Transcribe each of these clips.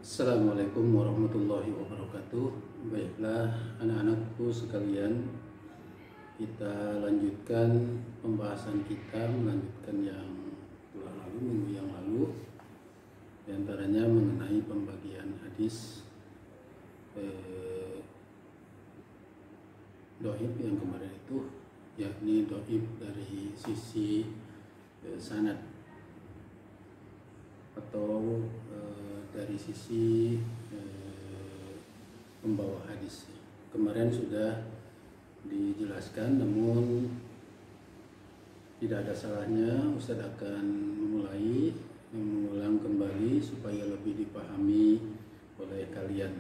Assalamualaikum warahmatullahi wabarakatuh. Baiklah anak-anakku sekalian, kita lanjutkan pembahasan kita, melanjutkan yang telah lalu, minggu yang lalu, di antaranya mengenai pembagian hadis doib yang kemarin itu, yakni doib dari sisi sanad atau dari sisi pembawa hadis. Kemarin sudah dijelaskan, namun tidak ada salahnya Ustadz akan mengulang kembali supaya lebih dipahami oleh kalian.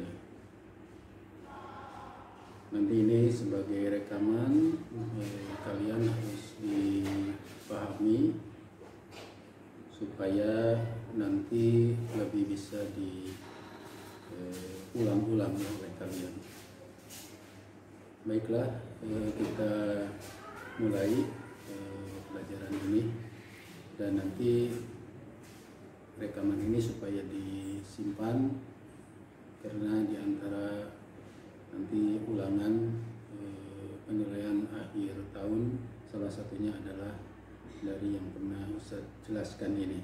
Nanti ini sebagai rekaman, kalian harus dipahami supaya nanti lebih bisa diulang-ulang oleh kalian. Baiklah, kita mulai pelajaran ini, dan nanti rekaman ini supaya disimpan, karena diantara nanti ulangan penilaian akhir tahun salah satunya adalah dari yang pernah Ustaz jelaskan ini.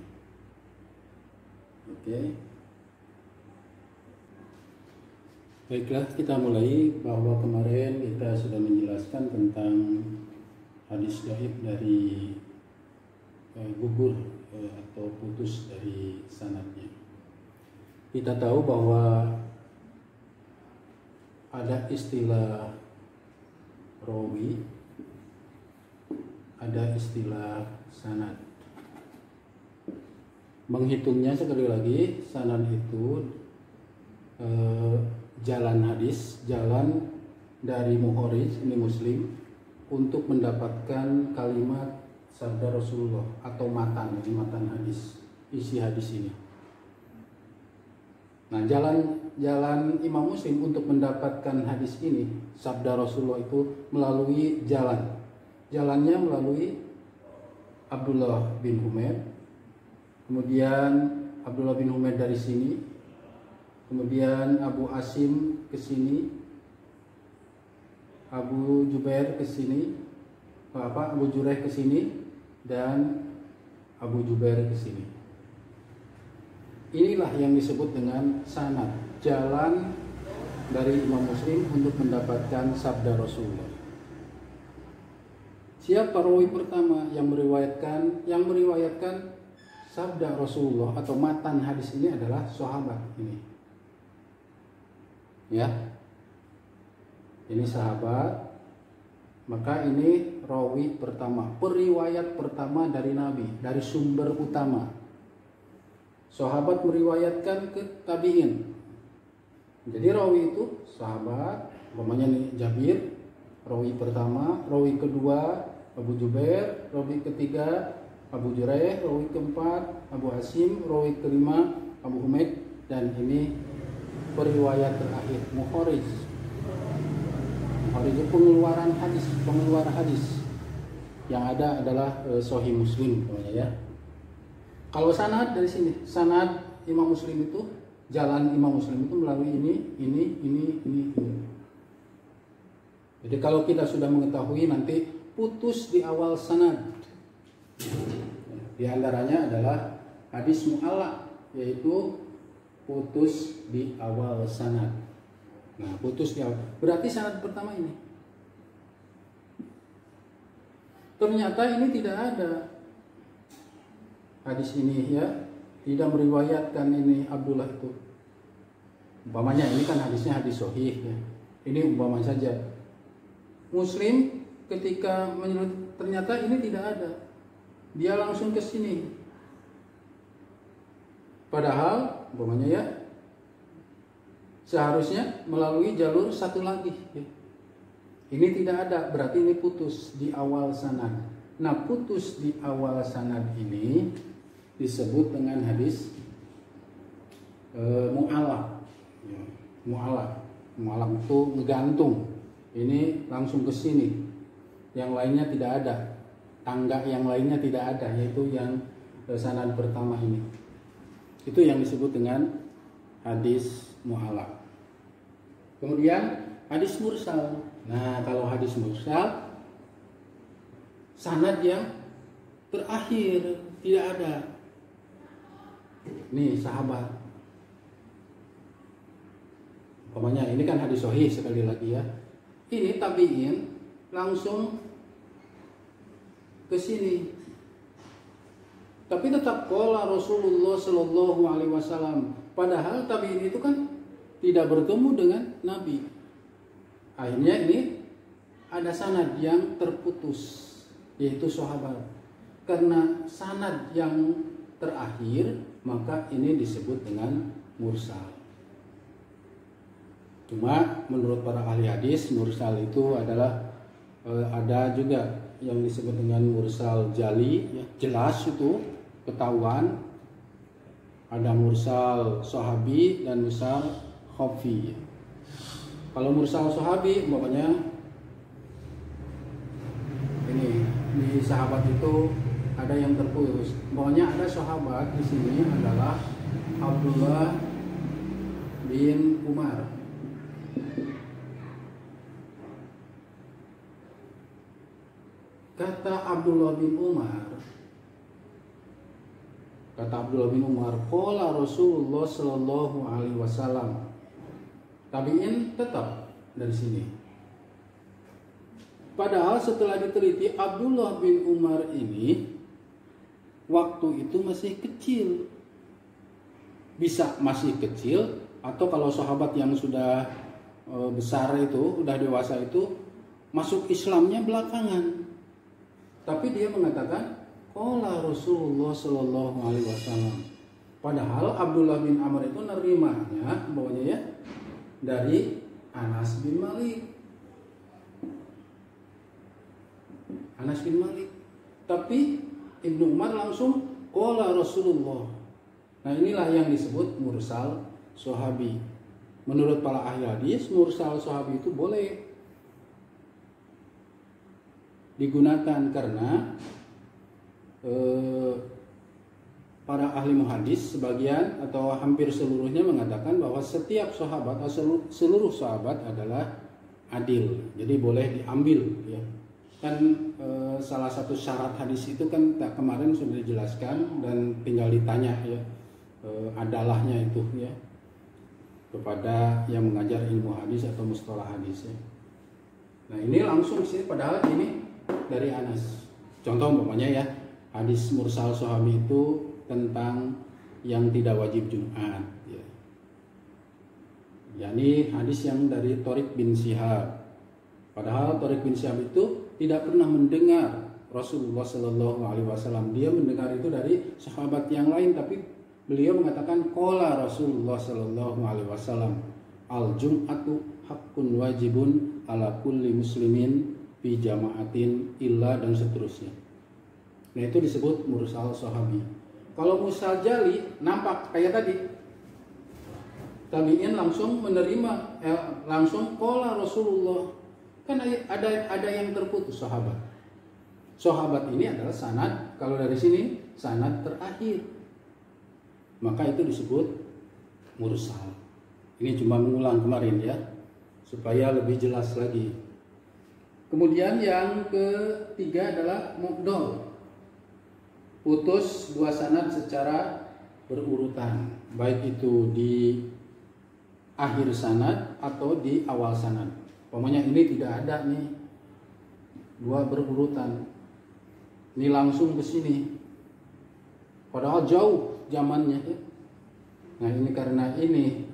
Oke. Baiklah, kita mulai. Bahwa kemarin kita sudah menjelaskan tentang hadis dhaif dari gugur atau putus dari sanadnya. Kita tahu bahwa ada istilah rawi, ada istilah sanad. Menghitungnya sekali lagi, sanad itu jalan hadis, jalan dari muhorij, ini Muslim, untuk mendapatkan kalimat sabda Rasulullah atau matan, ini matan hadis, isi hadis ini. Nah, jalan Imam Muslim untuk mendapatkan hadis ini, sabda Rasulullah, itu melalui jalan. Jalannya melalui Abdullah bin Humaid, kemudian Abdullah bin Humaid dari sini, kemudian Abu Asim ke sini, Abu Jubair ke sini, Abu Jurayh ke sini, dan Abu Jubair ke sini. Inilah yang disebut dengan sanad, jalan dari Imam Muslim untuk mendapatkan sabda Rasulullah. Siapa rawi pertama yang meriwayatkan sabda Rasulullah atau matan hadis ini adalah sahabat ini. Ya. Ini sahabat, maka ini rawi pertama, periwayat pertama dari Nabi, dari sumber utama. Sahabat meriwayatkan ke tabi'in. Jadi rawi itu sahabat, umpamanya nih Jabir, rawi pertama, rawi kedua Abu Jubair, rawi ketiga Abu Jurayh, rawi keempat Abu Asim, rawi kelima Abu Humaid, dan ini periwayat terakhir muhorij. Muhorij itu pengeluar hadis. Yang ada adalah Sahih Muslim namanya, ya. Kalau sanad dari sini, sanad Imam Muslim itu, jalan Imam Muslim itu melalui ini. Jadi kalau kita sudah mengetahui, nanti putus di awal sanad. Di antaranya adalah hadis mu'allaq, yaitu putus di awal sanad. Nah, putus di awal, berarti sanad pertama ini. Ternyata ini tidak ada hadis ini, ya, tidak meriwayatkan ini Abdullah itu. Umpamanya ini kan hadisnya hadis sahih, ya. Ini umpama saja. Muslim ketika menyebut, ternyata ini tidak ada. Dia langsung ke sini. Padahal umpamanya, ya, seharusnya melalui jalur satu lagi, ya. Ini tidak ada, berarti ini putus di awal sanad. Nah, putus di awal sanad ini disebut dengan hadis mu'allaq. Ya, mu'allaq itu ngegantung. Ini langsung ke sini. Yang lainnya tidak ada. Tangga yang lainnya tidak ada, yaitu yang sanad pertama ini. Itu yang disebut dengan hadis mu'allaq. Kemudian hadis mursal. Nah, kalau hadis mursal sanad yang terakhir tidak ada. Nih sahabat. Pokoknya ini kan hadis sahih sekali lagi ya. Ini tabi'in langsung ke sini. Tapi tetap qala Rasulullah sallallahu alaihi wasallam. Padahal tabi'in itu kan tidak bertemu dengan Nabi. Akhirnya ini ada sanad yang terputus, yaitu sahabat. Karena sanad yang terakhir, maka ini disebut dengan mursal. Cuma menurut para ahli hadis, mursal itu adalah ada juga yang disebut dengan mursal jali, ya, jelas itu ketahuan. Ada mursal sahabi dan mursal khafi. Kalau mursal sahabi, umpamanya ini di sahabat itu ada yang terputus. Umpamanya ada sahabat di sini adalah Abdullah bin Umar. Kata Abdullah bin Umar, qala Rasulullah sallallahu alaihi wasallam. Tabi'in tetap dari sini. Padahal setelah diteliti, Abdullah bin Umar ini waktu itu masih kecil. Bisa masih kecil, atau kalau sahabat yang sudah besar itu, sudah dewasa itu, masuk Islamnya belakangan. Tapi dia mengatakan qala Rasulullah sallallahu alaihi wasallam. Padahal Abdullah bin Amr itu nerimanya bawahnya ya dari Anas bin Malik. Tapi Ibnu Umar langsung qala Rasulullah. Nah, inilah yang disebut mursal sahabi. Menurut para ahli hadis, mursal sahabi itu boleh digunakan karena para ahli muhadis sebagian atau hampir seluruhnya mengatakan bahwa setiap sahabat atau seluruh sahabat adalah adil, jadi boleh diambil ya. Kan salah satu syarat hadis itu kan kemarin sudah dijelaskan dan tinggal ditanya ya adalahnya itu ya kepada yang mengajar ilmu hadis atau mustalah hadis ya. Nah, ini langsung sih, padahal ini dari Anas. Contoh umpamanya ya, hadis mursal sahabi itu tentang yang tidak wajib Jumat ya. Yani hadis yang dari Thariq bin Syihab. Padahal Thariq bin Syihab itu tidak pernah mendengar Rasulullah Sallallahu Alaihi Wasallam. Dia mendengar itu dari sahabat yang lain, tapi beliau mengatakan qala Rasulullah Sallallahu Alaihi Wasallam, al jum'atu haqqun wajibun ala kulli muslimin fi jama'atin illa, dan seterusnya. Nah, itu disebut mursal sahabi. Kalau mursal jali nampak kayak tadi. Tabi'in langsung menerima langsung qala Rasulullah. Kan ada yang terputus sahabat. Sahabat ini adalah sanad, kalau dari sini sanad terakhir. Maka itu disebut mursal. Ini cuma mengulang kemarin ya, supaya lebih jelas lagi. Kemudian yang ketiga adalah mu'dhal. Putus dua sanad secara berurutan, baik itu di akhir sanad atau di awal sanad. Pokoknya ini tidak ada nih dua berurutan. Ini langsung ke sini. Padahal jauh zamannya. Nah, ini karena ini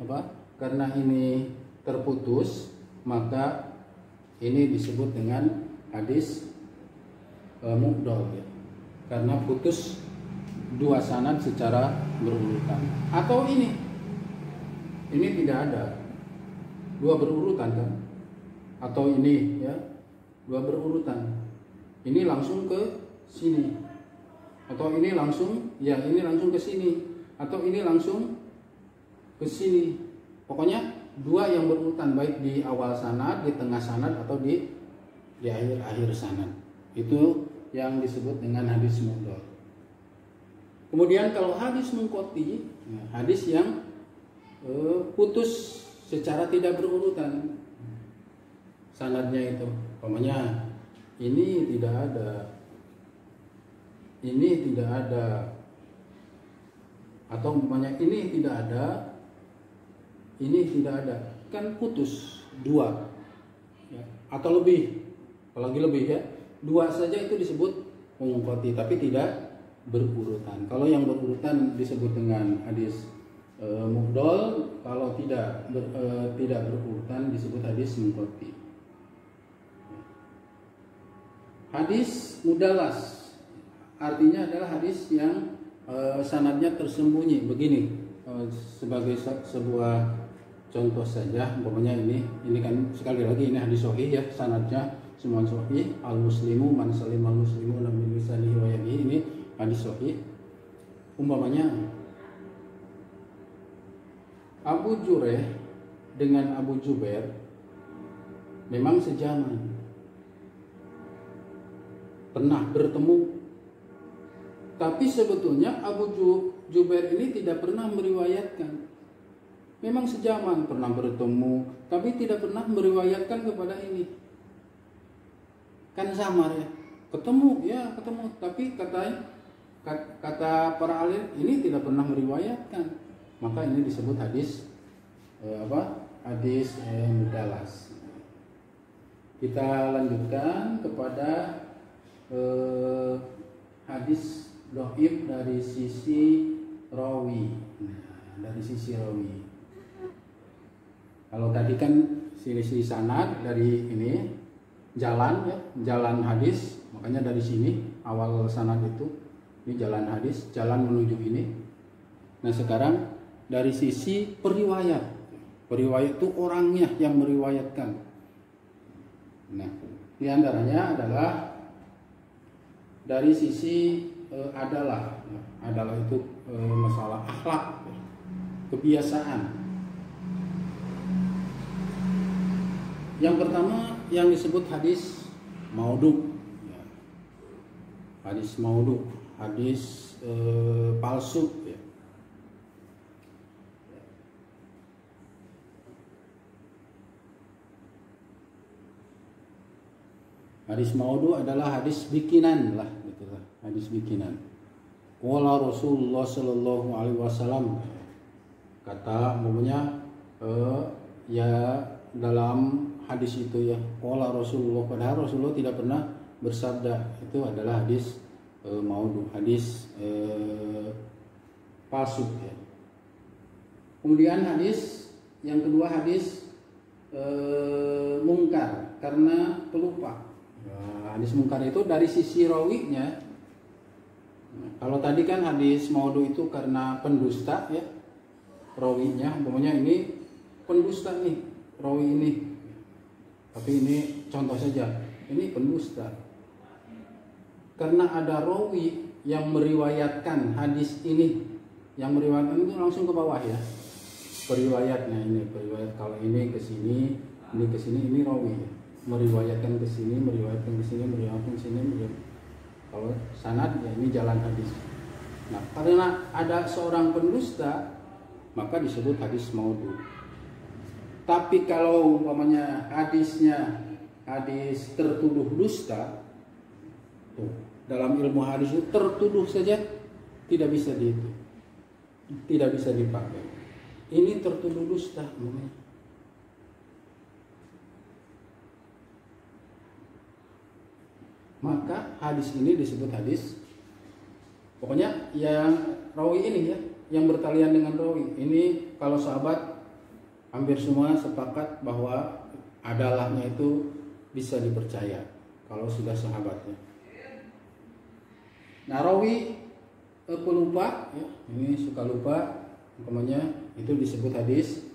Karena ini terputus, maka ini disebut dengan hadis mu'dhal ya. Karena putus dua sanad secara berurutan. Atau ini tidak ada dua berurutan kan? Atau ini ya dua berurutan. Ini langsung ke sini. Atau ini langsung ke sini. Atau ini langsung ke sini. Pokoknya dua yang berurutan, baik di awal sanad, di tengah sanad, atau di akhir sanad. Itu yang disebut dengan hadis mu'dhal. Kemudian kalau hadis munqati, hadis yang putus secara tidak berurutan sanadnya itu. Umpamanya ini tidak ada, ini tidak ada, atau umpamanya ini tidak ada, ini tidak ada, kan putus dua ya, atau lebih, apalagi lebih ya, dua saja itu disebut munqati, tapi tidak berurutan. Kalau yang berurutan disebut dengan hadis mufdal, kalau tidak berurutan disebut hadis munqati. Hadis mudalas artinya adalah hadis yang sanadnya tersembunyi. Begini, sebagai sebuah contoh saja, umpamanya ini kan sekali lagi ini hadis sahih ya, sanadnya semua sahih. Al muslimu man salimal muslimuna min lisanihi wa yadihi, ini hadis sahih. Umpamanya Abu Jureh dengan Abu Jubair memang sejaman, pernah bertemu, tapi sebetulnya Abu Jubair ini tidak pernah meriwayatkan. Memang sejaman, pernah bertemu, tapi tidak pernah meriwayatkan kepada ini. Kan samar ya, ketemu ya ketemu, tapi kata para alim ini tidak pernah meriwayatkan. Maka ini disebut hadis hadis mudalas. Kita lanjutkan kepada hadis dhaif dari sisi rawi. Dari sisi rawi. Kalau tadi kan sisi sanad dari ini jalan ya, jalan hadis, makanya dari sini awal sanad itu ini jalan hadis, jalan menuju ini. Nah sekarang dari sisi periwayat, periwayat itu orangnya yang meriwayatkan. Nah di antaranya adalah dari sisi adalah itu masalah akhlak, kebiasaan. Yang pertama yang disebut hadis maudhu, hadis maudhu, hadis palsu. Ya. Hadis maudhu adalah hadis bikinan lah, gitulah, hadis bikinan. Qala Rasulullah sallallahu alaihi wasallam, kata umumnya ya dalam hadis itu ya, qala Rasulullah, padahal Rasulullah tidak pernah bersabda, itu adalah hadis maudhu, hadis palsu ya. Kemudian hadis yang kedua hadis mungkar karena pelupa. Nah, hadis mungkar itu dari sisi rawinya. Nah, kalau tadi kan hadis maudhu itu karena pendusta ya, rawinya, umpamanya ini pendusta nih, rawi ini. Tapi ini contoh saja, ini pendusta. Karena ada rawi yang meriwayatkan hadis ini, yang meriwayatkan itu langsung ke bawah ya. Periwayatnya ini, periwayat kalau ini ke sini, ini ke sini, ini rawi. Meriwayatkan ke sini, meriwayatkan ke sini, meriwayatkan ke sini, kalau sanad ya ini jalan hadis. Nah, karena ada seorang pendusta, maka disebut hadis maudhu. Tapi kalau umpamanya hadisnya hadis tertuduh dusta, dalam ilmu hadis itu tertuduh saja tidak bisa tidak bisa dipakai. Ini tertuduh dusta namanya. Maka hadis ini disebut hadis, pokoknya yang rawi ini ya, yang bertalian dengan rawi ini, kalau sahabat hampir semua sepakat bahwa adalahnya itu bisa dipercaya kalau sudah sahabatnya. Nah rawi pelupa ya, ini suka lupa, umpamanya itu disebut hadis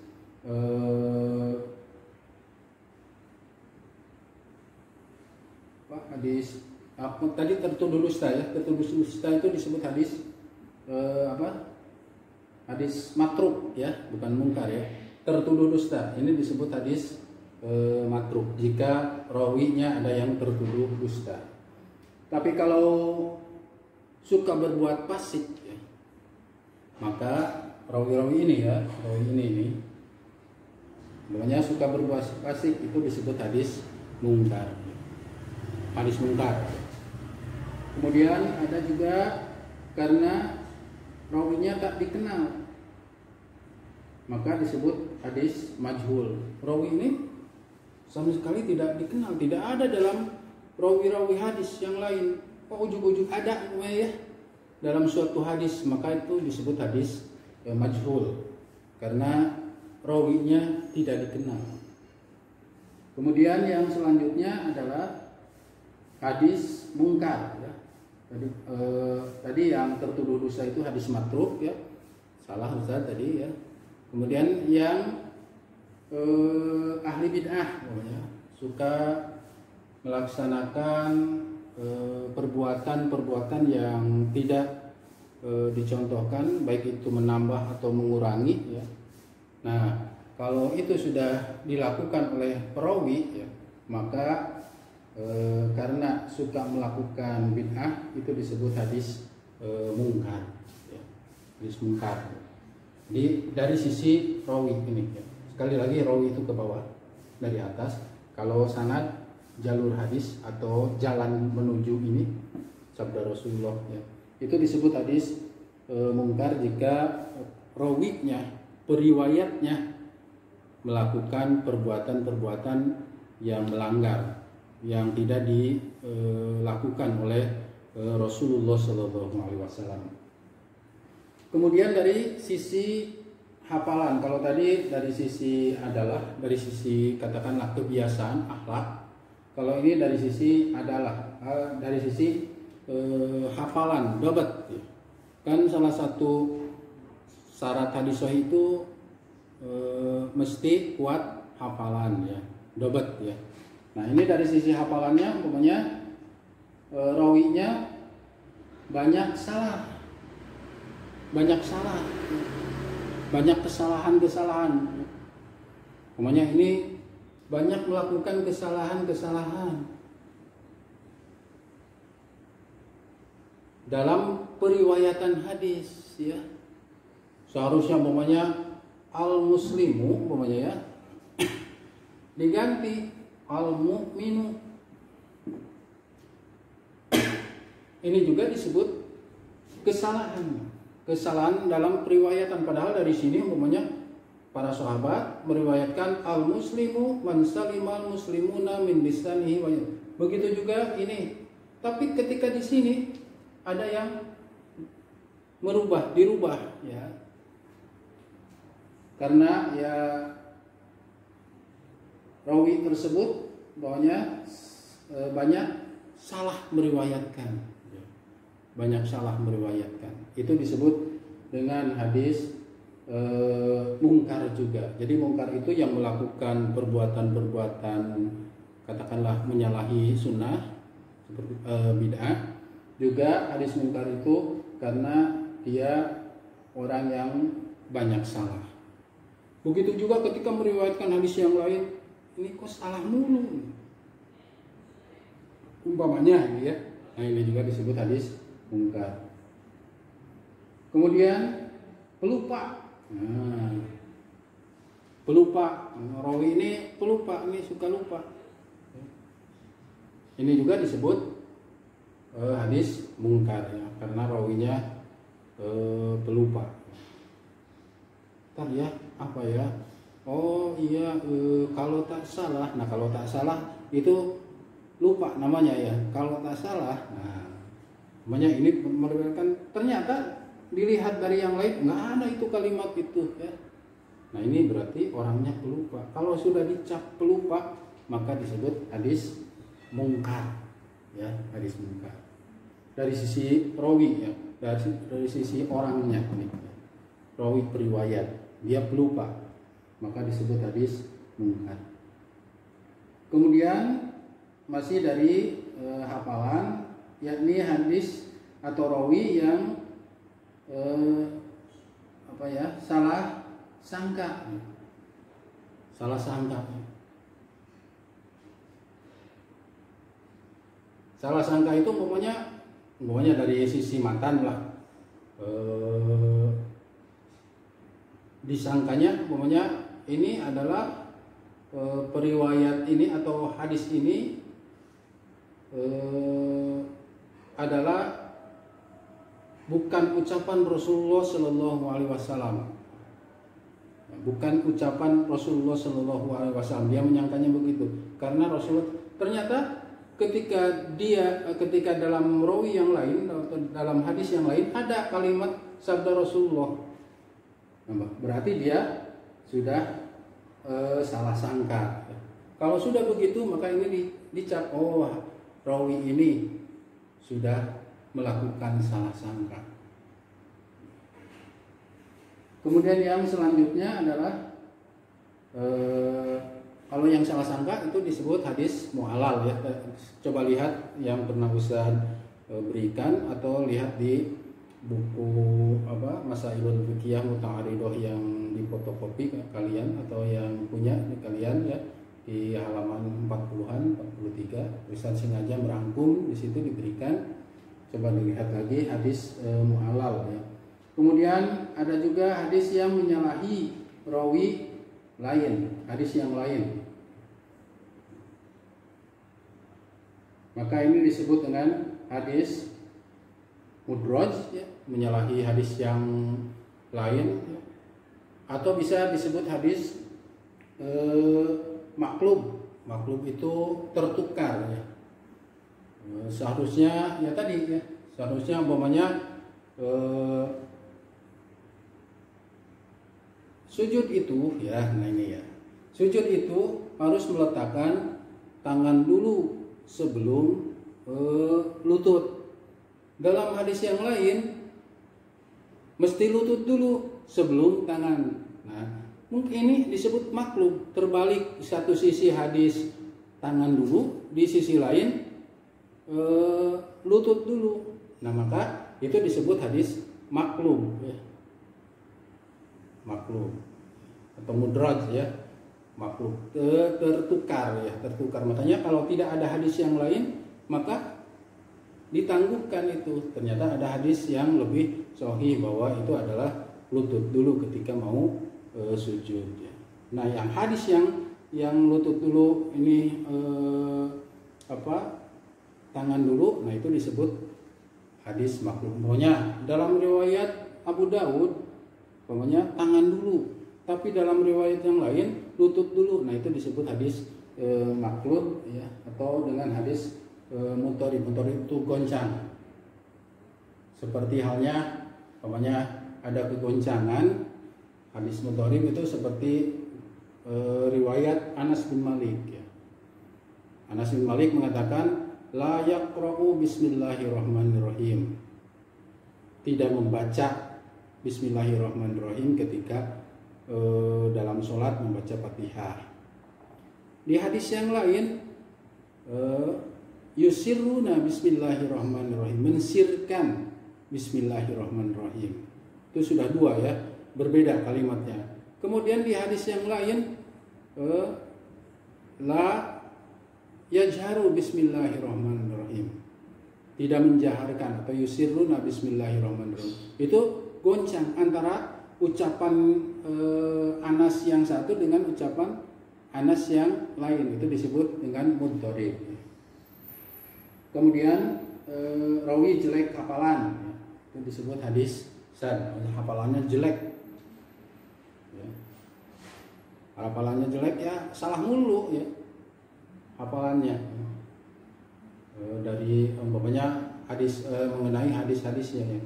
hadis tadi tertuduh dusta ya, tertuduh dusta itu disebut hadis hadis matruk ya, bukan mungkar ya. Tertuduh dusta ini disebut hadis matruk jika rawinya ada yang tertuduh dusta. Tapi kalau suka berbuat fasik ya, maka rawi-rawi ini ya, rawi ini namanya suka berbuat fasik, itu disebut hadis mungkar. Hadis mungkar. Kemudian ada juga karena rawinya tak dikenal, maka disebut hadis majhul. Rawi ini sama sekali tidak dikenal, tidak ada dalam rawi-rawi hadis yang lain. Oh, ujuk-ujuk ada ya dalam suatu hadis, maka itu disebut hadis majhul karena rawinya tidak dikenal. Kemudian yang selanjutnya adalah hadis mungkar ya. Tadi yang tertuduh dosa itu hadis matruk ya, salah Ustaz tadi ya. Kemudian yang ahli bid'ah suka melaksanakan perbuatan-perbuatan yang tidak dicontohkan, baik itu menambah atau mengurangi ya. Nah, kalau itu sudah dilakukan oleh perawi ya, maka karena suka melakukan bid'ah itu disebut hadis mungkar ya. Hadis mungkar. Jadi dari sisi rawi ini ya. Sekali lagi rawi itu ke bawah dari atas. Kalau sanad jalur hadis atau jalan menuju ini sabda Rasulullah ya. Itu disebut hadis mungkar jika rawinya, periwayatnya melakukan perbuatan-perbuatan yang melanggar, yang tidak dilakukan oleh Rasulullah SAW. Kemudian dari sisi hafalan, kalau tadi dari sisi adalah dari sisi katakanlah kebiasaan akhlak, kalau ini dari sisi adalah dari sisi hafalan, dobat. Kan salah satu syarat hadis sahih itu mesti kuat hafalan ya, dobat ya. Nah ini dari sisi hafalannya, umpamanya rawinya banyak salah, banyak kesalahan-kesalahan. Umpamanya ini banyak melakukan kesalahan-kesalahan dalam periwayatan hadis ya. Seharusnya umpamanya al-muslimu umpamanya ya diganti al-mu'minu. Ini juga disebut kesalahan dalam periwayatan, padahal dari sini umpamanya para sahabat meriwayatkan al-muslimu man salimal muslimuna min lisanihi wa yadihi. Begitu juga ini. Tapi ketika di sini ada yang dirubah ya. Karena ya rawi tersebut bahwanya banyak salah meriwayatkan. Banyak salah meriwayatkan. Itu disebut dengan hadis mungkar juga. Jadi mungkar itu yang melakukan perbuatan-perbuatan katakanlah menyalahi sunnah seperti bid'ah. Juga hadis mungkar itu karena dia orang yang banyak salah. Begitu juga ketika meriwayatkan hadis yang lain, ini kok salah mulu. Umpamanya ya. Nah ini juga disebut hadis mungkar. Kemudian pelupa. Nah, pelupa. Rawi ini pelupa, ini suka lupa. Ini juga disebut hadis mungkar ya, karena rawinya pelupa. Ntar ya, apa ya? Oh iya, kalau tak salah. Nah kalau tak salah itu lupa namanya ya. Kalau tak salah, nah namanya ini meriwayatkan, ternyata dilihat dari yang lain nggak ada itu kalimat itu ya. Nah ini berarti orangnya pelupa. Kalau sudah dicap pelupa maka disebut hadis mungkar ya, hadis mungkar. Dari sisi rawi ya, dari sisi orangnya ini, rawi periwayat dia pelupa maka disebut hadis mungkar. Kemudian masih dari hafalan, yakni hadis atau rawi yang salah sangka. Salah sangka. Salah sangka itu umpamanya dari sisi matan lah. disangkanya pokoknya ini adalah periwayat ini atau hadis ini adalah bukan ucapan Rasulullah Shallallahu Alaihi Wasallam, bukan ucapan Rasulullah Shallallahu Alaihi Wasallam. Dia menyangkanya begitu karena Rasulullah ternyata ketika dalam rawi yang lain atau dalam hadis yang lain ada kalimat sabda Rasulullah, berarti dia sudah salah sangka. Kalau sudah begitu maka ini dicap rawi ini sudah melakukan salah sangka. Kemudian yang selanjutnya adalah kalau yang salah sangka itu disebut hadis mu'allal ya. Coba lihat yang pernah Ustaz berikan atau lihat di buku Masailul Fiqhiyah Muta'aridah yang difotokopi kalian atau yang punya kalian ya, di halaman 40-an 43 Ustaz sengaja merangkum, di situ diberikan. Coba dilihat lagi hadis mu'allal ya. Kemudian ada juga hadis yang menyalahi rawi lain, hadis yang lain. Maka ini disebut dengan hadis mudraj ya, menyalahi hadis yang lain ya. Atau bisa disebut hadis maklub. Maklub itu tertukar ya. Seharusnya ya tadi ya, seharusnya umpamanya sujud itu ya, nah ini ya, sujud itu harus meletakkan tangan dulu sebelum lutut. Dalam hadis yang lain mesti lutut dulu sebelum tangan. Nah mungkin ini disebut maklub, terbalik. Di satu sisi hadis tangan dulu, di sisi lain lutut dulu. Nah maka itu disebut hadis maklub ya. Maklub atau mudraj ya, maklub tertukar ya, tertukar. Makanya kalau tidak ada hadis yang lain maka ditangguhkan itu. Ternyata ada hadis yang lebih sahih bahwa itu adalah lutut dulu ketika mau sujud ya. Nah yang hadis yang lutut dulu ini tangan dulu, nah itu disebut hadis maklub. Pokoknya dalam riwayat Abu Dawud pokoknya tangan dulu, tapi dalam riwayat yang lain lutut dulu, nah itu disebut hadis maklub ya, atau dengan hadis mutorib itu goncang. Seperti halnya pokoknya ada kegoncangan, hadis mutorib itu seperti riwayat Anas bin Malik ya. Anas bin Malik mengatakan la yaqra'u bismillahirrahmanirrahim, tidak membaca bismillahirrahmanirrahim ketika dalam sholat membaca Fatihah. Di hadis yang lain yusirruna bismillahirrahmanirrahim, mensirkan bismillahirrahmanirrahim. Itu sudah dua ya, berbeda kalimatnya. Kemudian di hadis yang lain la yajharu bismillahirrahmanirrahim, tidak menjaharkan, atau yusirruna bismillahirrahmanirrahim. Itu goncang antara ucapan Anas yang satu dengan ucapan Anas yang lain, itu disebut dengan mudharib. Kemudian rawi jelek hafalan, itu disebut hadis sad, hafalannya jelek ya. Hafalannya jelek ya, salah mulu ya hafalannya. Dari umpamanya hadis mengenai hadis-hadisnya ya,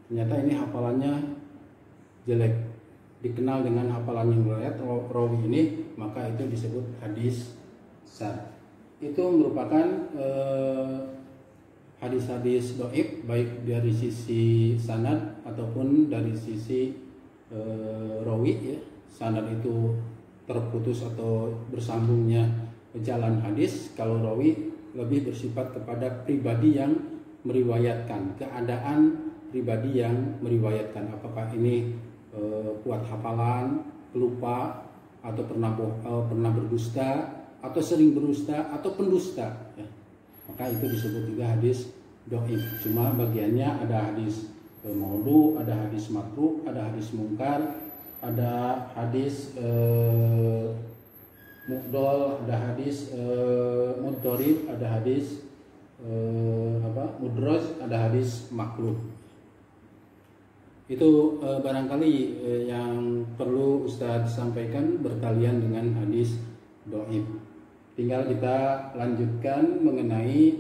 ternyata ini hafalannya jelek, dikenal dengan hafalan yang riwayat rawi ini, maka itu disebut hadis sad. Itu merupakan hadis-hadis dhaif, baik dari sisi sanad ataupun dari sisi rawi ya. Sanad itu terputus atau bersambungnya jalan hadis. Kalau rawi lebih bersifat kepada pribadi yang meriwayatkan, keadaan pribadi yang meriwayatkan, apakah ini kuat hafalan, pelupa, atau pernah berdusta, atau sering berdusta, atau pendusta ya. Maka itu disebut juga hadis dhaif. Cuma bagiannya ada hadis maudhu, ada hadis makruh, ada hadis mungkar, ada hadis mu'dol, ada hadis mudorib, ada hadis mudroj, ada hadis makruh. Itu barangkali yang perlu Ustadz sampaikan berkalian dengan hadis dhaif. Tinggal kita lanjutkan mengenai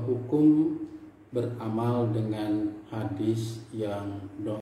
hukum beramal dengan hadis yang dhaif.